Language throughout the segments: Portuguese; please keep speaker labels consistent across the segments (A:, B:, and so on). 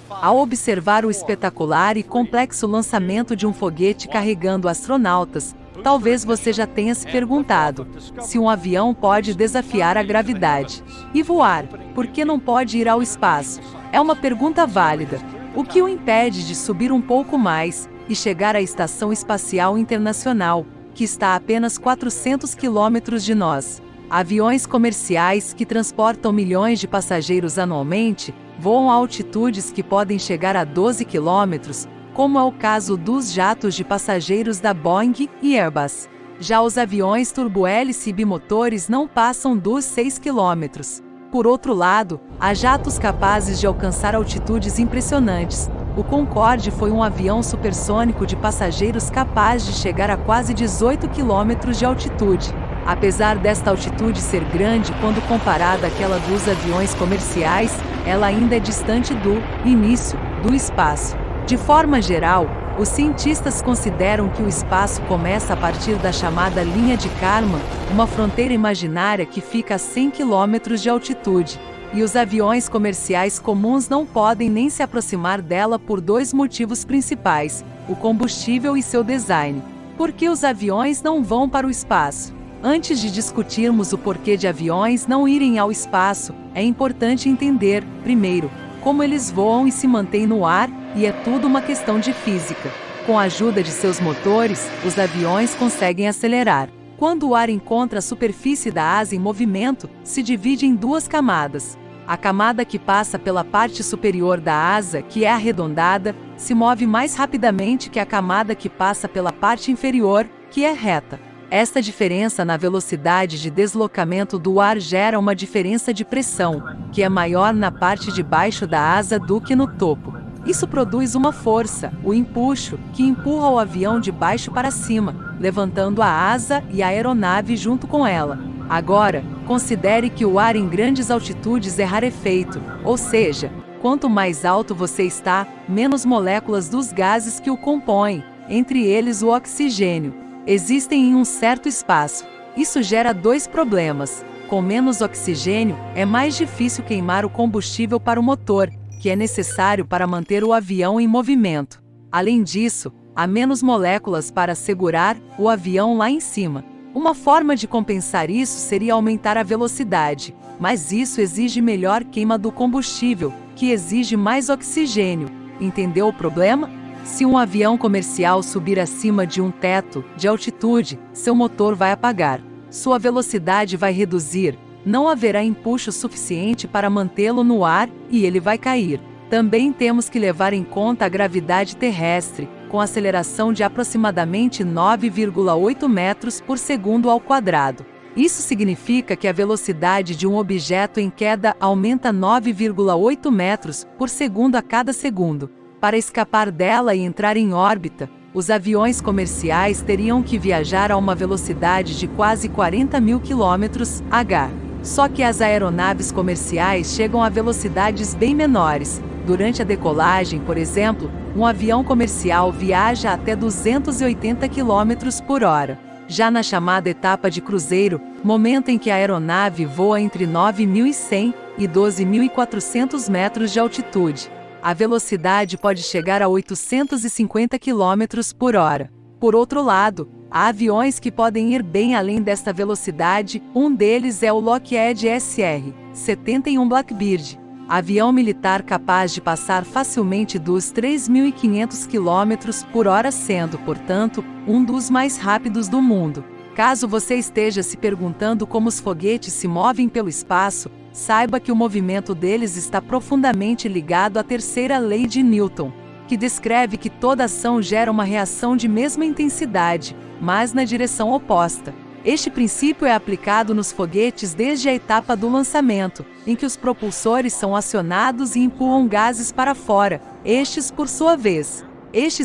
A: Ao observar o espetacular e complexo lançamento de um foguete carregando astronautas, talvez você já tenha se perguntado se um avião pode desafiar a gravidade e voar, por que não pode ir ao espaço? É uma pergunta válida. O que o impede de subir um pouco mais e chegar à Estação Espacial Internacional, que está a apenas 400 quilômetros de nós? Aviões comerciais que transportam milhões de passageiros anualmente voam a altitudes que podem chegar a 12 quilômetros, como é o caso dos jatos de passageiros da Boeing e Airbus. Já os aviões turbohélice bimotores não passam dos 6 quilômetros. Por outro lado, há jatos capazes de alcançar altitudes impressionantes. O Concorde foi um avião supersônico de passageiros capaz de chegar a quase 18 quilômetros de altitude. Apesar desta altitude ser grande quando comparada àquela dos aviões comerciais, ela ainda é distante do início do espaço. De forma geral, os cientistas consideram que o espaço começa a partir da chamada linha de Kármán, uma fronteira imaginária que fica a 100 km de altitude, e os aviões comerciais comuns não podem nem se aproximar dela por dois motivos principais: o combustível e seu design. Por que os aviões não vão para o espaço? Antes de discutirmos o porquê de aviões não irem ao espaço, é importante entender, primeiro, como eles voam e se mantêm no ar, e é tudo uma questão de física. Com a ajuda de seus motores, os aviões conseguem acelerar. Quando o ar encontra a superfície da asa em movimento, se divide em duas camadas. A camada que passa pela parte superior da asa, que é arredondada, se move mais rapidamente que a camada que passa pela parte inferior, que é reta. Esta diferença na velocidade de deslocamento do ar gera uma diferença de pressão, que é maior na parte de baixo da asa do que no topo. Isso produz uma força, o empuxo, que empurra o avião de baixo para cima, levantando a asa e a aeronave junto com ela. Agora, considere que o ar em grandes altitudes é rarefeito, ou seja, quanto mais alto você está, menos moléculas dos gases que o compõem, entre eles o oxigênio, existem em um certo espaço. Isso gera dois problemas. Com menos oxigênio, é mais difícil queimar o combustível para o motor, que é necessário para manter o avião em movimento. Além disso, há menos moléculas para segurar o avião lá em cima. Uma forma de compensar isso seria aumentar a velocidade, mas isso exige melhor queima do combustível, que exige mais oxigênio. Entendeu o problema? Se um avião comercial subir acima de um teto de altitude, seu motor vai apagar. Sua velocidade vai reduzir, não haverá empuxo suficiente para mantê-lo no ar e ele vai cair. Também temos que levar em conta a gravidade terrestre, com aceleração de aproximadamente 9,8 metros por segundo ao quadrado. Isso significa que a velocidade de um objeto em queda aumenta 9,8 metros por segundo a cada segundo. Para escapar dela e entrar em órbita, os aviões comerciais teriam que viajar a uma velocidade de quase 40.000 km/h. Só que as aeronaves comerciais chegam a velocidades bem menores. Durante a decolagem, por exemplo, um avião comercial viaja até 280 km/h. Já na chamada etapa de cruzeiro, momento em que a aeronave voa entre 9.100 e 12.400 metros de altitude, a velocidade pode chegar a 850 km/h. Por outro lado, há aviões que podem ir bem além desta velocidade, um deles é o Lockheed SR-71 Blackbird, avião militar capaz de passar facilmente dos 3.500 km/h, sendo, portanto, um dos mais rápidos do mundo. Caso você esteja se perguntando como os foguetes se movem pelo espaço, saiba que o movimento deles está profundamente ligado à terceira lei de Newton, que descreve que toda ação gera uma reação de mesma intensidade, mas na direção oposta. Este princípio é aplicado nos foguetes desde a etapa do lançamento, em que os propulsores são acionados e empurram gases para fora. Estes, por sua vez,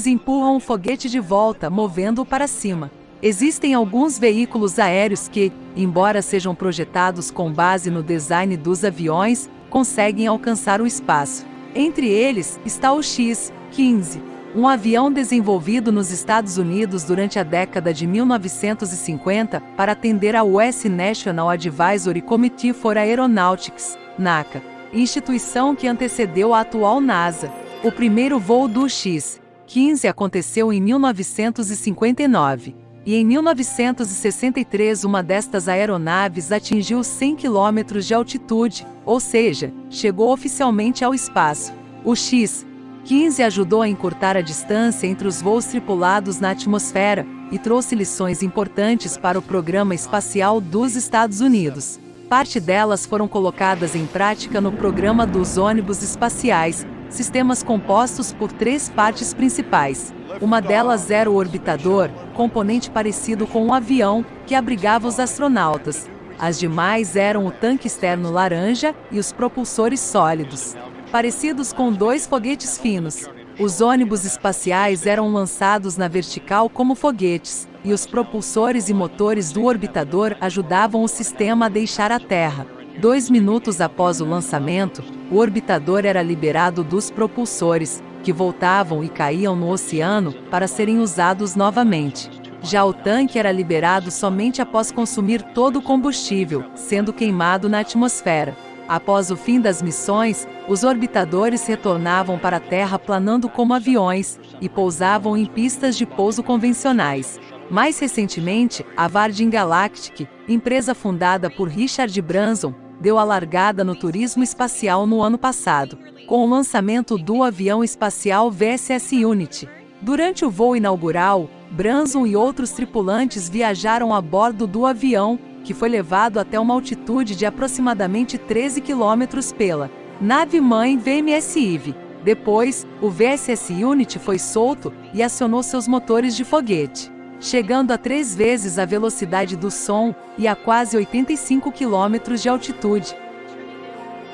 A: empurram o foguete de volta, movendo-o para cima. Existem alguns veículos aéreos que, embora sejam projetados com base no design dos aviões, conseguem alcançar o espaço. Entre eles está o X-15, um avião desenvolvido nos Estados Unidos durante a década de 1950 para atender a US National Advisory Committee for Aeronautics, NACA. instituição que antecedeu a atual NASA. O primeiro voo do X-15 aconteceu em 1959. E em 1963 uma destas aeronaves atingiu 100 km de altitude, ou seja, chegou oficialmente ao espaço. O X-15 ajudou a encurtar a distância entre os voos tripulados na atmosfera e trouxe lições importantes para o programa espacial dos Estados Unidos. Parte delas foram colocadas em prática no programa dos ônibus espaciais, sistemas compostos por 3 partes principais. Uma delas era o orbitador, componente parecido com um avião, que abrigava os astronautas. As demais eram o tanque externo laranja e os propulsores sólidos, parecidos com 2 foguetes finos. Os ônibus espaciais eram lançados na vertical como foguetes, e os propulsores e motores do orbitador ajudavam o sistema a deixar a Terra. 2 minutos após o lançamento, o orbitador era liberado dos propulsores, que voltavam e caíam no oceano para serem usados novamente. Já o tanque era liberado somente após consumir todo o combustível, sendo queimado na atmosfera. Após o fim das missões, os orbitadores retornavam para a Terra planando como aviões e pousavam em pistas de pouso convencionais. Mais recentemente, a Virgin Galactic, empresa fundada por Richard Branson, deu a largada no turismo espacial no ano passado, com o lançamento do avião espacial VSS Unity. Durante o voo inaugural, Branson e outros tripulantes viajaram a bordo do avião, que foi levado até uma altitude de aproximadamente 13 km pela nave-mãe VMS Eve. Depois, o VSS Unity foi solto e acionou seus motores de foguete, chegando a 3 vezes a velocidade do som e a quase 85 km de altitude.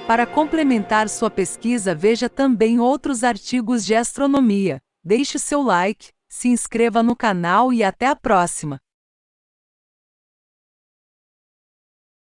A: Para complementar sua pesquisa, veja também outros artigos de astronomia. Deixe seu like, se inscreva no canal e até a próxima!